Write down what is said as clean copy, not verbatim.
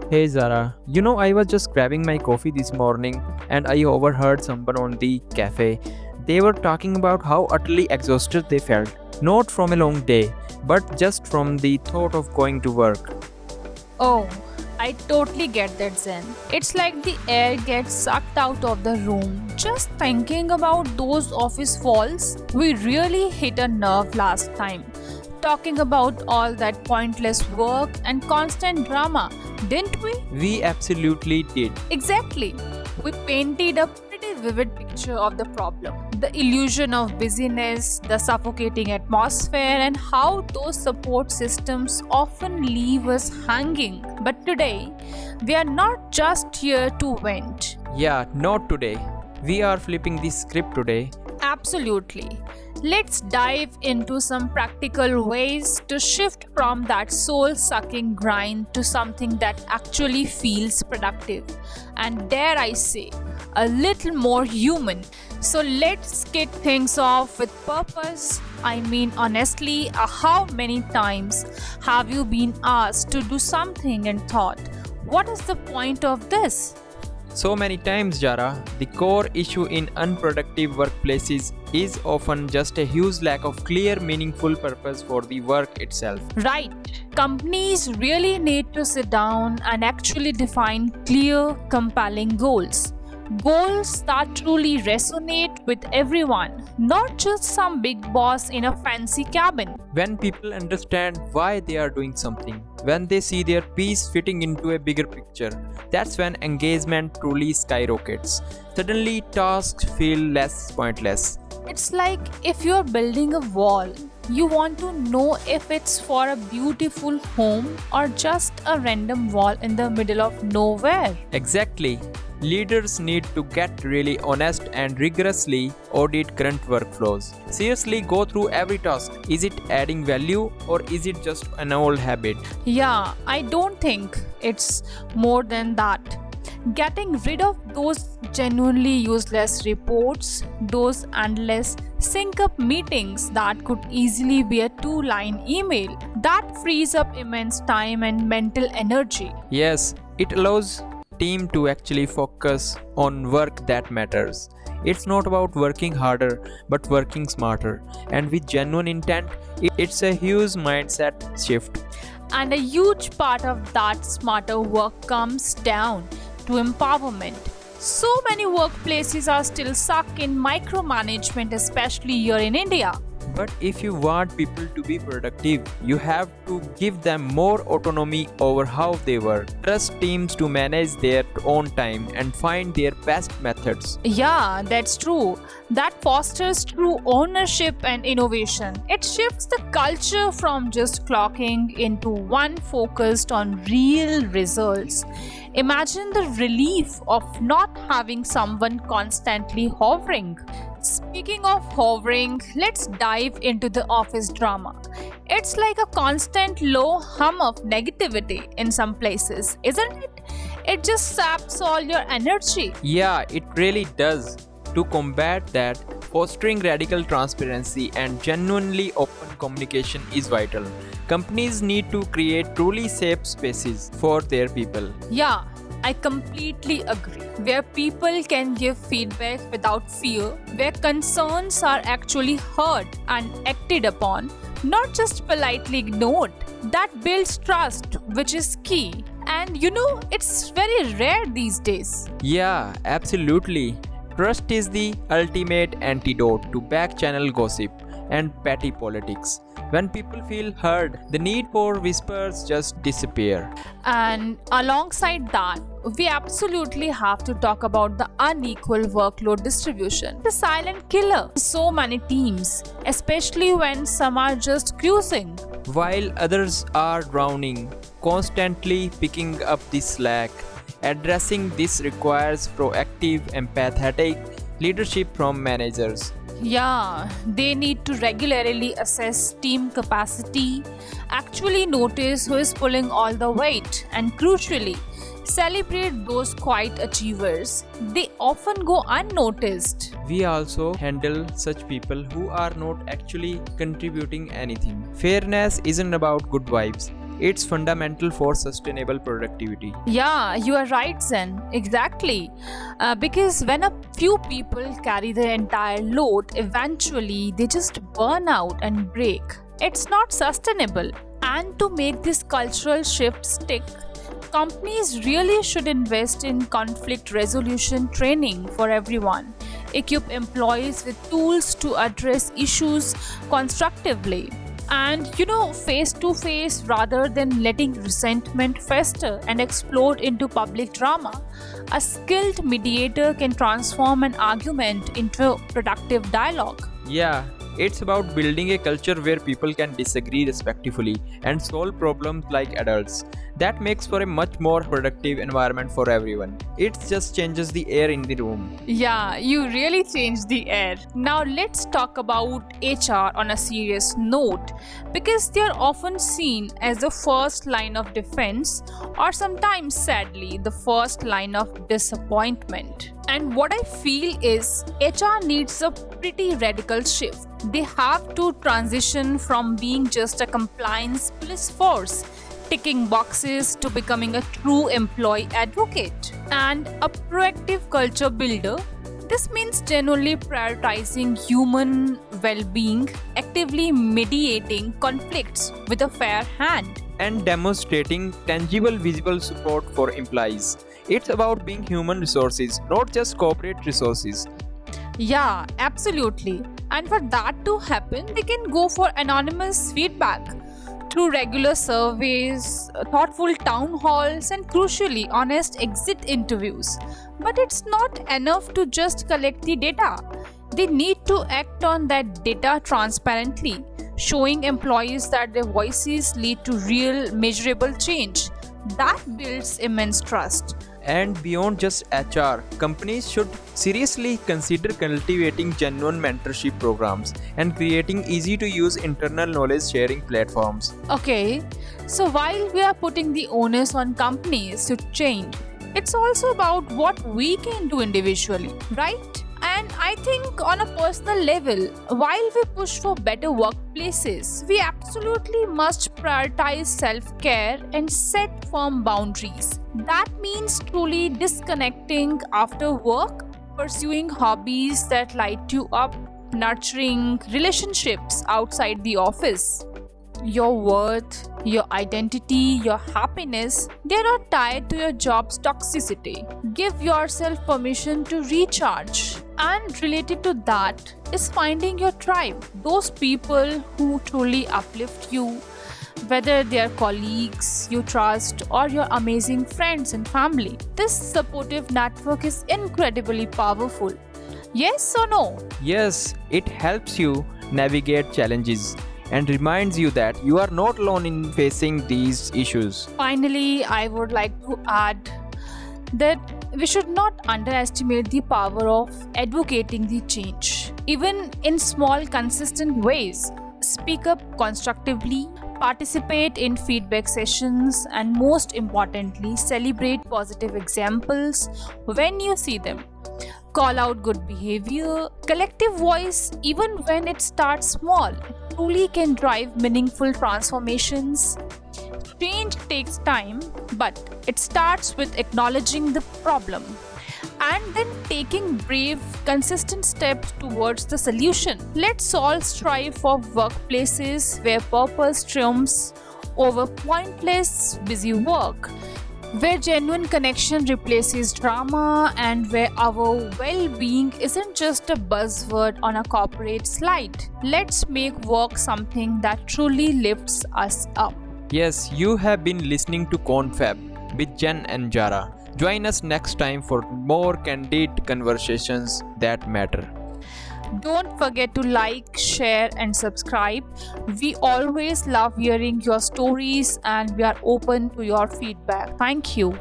Hey Zara, I was just grabbing my coffee this morning and I overheard someone on the cafe. They were talking about how utterly exhausted they felt. Not from a long day, but just from the thought of going to work. Oh, I totally get that, Zen. It's like the air gets sucked out of the room. Just thinking about those office walls, we really hit a nerve last time. Talking about all that pointless work and constant drama, didn't we? We absolutely did. Exactly. We painted a pretty vivid picture of the problem. The illusion of busyness, the suffocating atmosphere, and how those support systems often leave us hanging. But today, we are not just here to vent. Yeah, not today. We are flipping the script today. Absolutely. Let's dive into some practical ways to shift from that soul sucking grind to something that actually feels productive and, dare I say, a little more human. So let's kick things off with purpose. I mean, honestly, how many times have you been asked to do something and thought, what is the point of this? So many times, Jara, the core issue in unproductive workplaces is often just a huge lack of clear, meaningful purpose for the work itself. Right. Companies really need to sit down and actually define clear, compelling goals. Goals that truly resonate with everyone, not just some big boss in a fancy cabin. When people understand why they are doing something, when they see their piece fitting into a bigger picture, that's when engagement truly skyrockets. Suddenly, tasks feel less pointless. It's like if you're building a wall, you want to know if it's for a beautiful home or just a random wall in the middle of nowhere. Exactly. Leaders need to get really honest and rigorously audit current workflows. Seriously, go through every task. Is it adding value or is it just an old habit? Yeah, I don't think it's more than that. Getting rid of those genuinely useless reports, those endless sync up meetings that could easily be a 2-line email, that frees up immense time and mental energy. Yes, it allows team to actually focus on work that matters. It's not about working harder but working smarter, and with genuine intent, it's a huge mindset shift. And a huge part of that smarter work comes down to empowerment. So many workplaces are still stuck in micromanagement, especially here in India. But if you want people to be productive, you have to give them more autonomy over how they work. Trust teams to manage their own time and find their best methods. Yeah, that's true. That fosters true ownership and innovation. It shifts the culture from just clocking into one focused on real results. Imagine the relief of not having someone constantly hovering. Speaking of hovering, let's dive into the office drama. It's like a constant low hum of negativity in some places, isn't it? It just saps all your energy. Yeah, it really does. To combat that, fostering radical transparency and genuinely open communication is vital. Companies need to create truly safe spaces for their people. Yeah, I completely agree. Where people can give feedback without fear, where concerns are actually heard and acted upon, not just politely ignored. That builds trust, which is key. And it's very rare these days. Yeah, absolutely. Trust is the ultimate antidote to back-channel gossip and petty politics. When people feel heard, the need for whispers just disappear. And alongside that, we absolutely have to talk about the unequal workload distribution. The silent killer. So many teams, especially when some are just cruising. While others are drowning, constantly picking up the slack. Addressing this requires proactive, empathetic leadership from managers. Yeah, they need to regularly assess team capacity, actually notice who is pulling all the weight, and crucially, celebrate those quiet achievers. They often go unnoticed. We also handle such people who are not actually contributing anything. Fairness isn't about good vibes, It's fundamental for sustainable productivity. Yeah, you are right, Zen. Exactly. Because when a few people carry the entire load, eventually they just burn out and break. It's not sustainable. And to make this cultural shift stick, companies really should invest in conflict resolution training for everyone, equip employees with tools to address issues constructively, and face to face rather than letting resentment fester and explode into public drama. A skilled mediator can transform an argument into productive dialogue. Yeah, it's about building a culture where people can disagree respectfully and solve problems like adults. That makes for a much more productive environment for everyone. It just changes the air in the room. Yeah, you really changed the air. Now let's talk about HR on a serious note, because they are often seen as the first line of defense, or sometimes sadly the first line of disappointment. And what I feel is HR needs a pretty radical shift. They have to transition from being just a compliance police force, ticking boxes, to becoming a true employee advocate and a proactive culture builder. This means genuinely prioritizing human well being, actively mediating conflicts with a fair hand, and demonstrating tangible, visible support for employees. It's about being human resources, not just corporate resources. Yeah, absolutely. And for that to happen, they can go for anonymous feedback through regular surveys, thoughtful town halls, and crucially, honest exit interviews. But it's not enough to just collect the data. They need to act on that data transparently, showing employees that their voices lead to real, measurable change. That builds immense trust. And beyond just HR, companies should seriously consider cultivating genuine mentorship programs and creating easy to use internal knowledge sharing platforms. Okay, so while we are putting the onus on companies to change, it's also about what we can do individually, right? And I think on a personal level, while we push for better workplaces, we absolutely must prioritize self care and set firm boundaries. That means truly disconnecting after work, pursuing hobbies that light you up, nurturing relationships outside the office. Your worth, your identity, your happiness, they're not tied to your job's toxicity. Give yourself permission to recharge. And related to that is finding your tribe, those people who truly uplift you, whether they are colleagues you trust or your amazing friends and family. This supportive network is incredibly powerful. Yes or no? Yes, it helps you navigate challenges and reminds you that you are not alone in facing these issues. Finally, I would like to add that we should not underestimate the power of advocating the change. Even in small, consistent ways, speak up constructively, participate in feedback sessions, and most importantly, celebrate positive examples when you see them. Call out good behavior. Collective voice, even when it starts small, truly can drive meaningful transformations. Change takes time, but it starts with acknowledging the problem and then taking brave, consistent steps towards the solution. Let's all strive for workplaces where purpose triumphs over pointless, busy work, where genuine connection replaces drama, and where our well being isn't just a buzzword on a corporate slide. Let's make work something that truly lifts us up. Yes, you have been listening to Confab with Jen and Jara. Join us next time for more candid conversations that matter. Don't forget to like, share, and subscribe. We always love hearing your stories and we are open to your feedback. Thank you.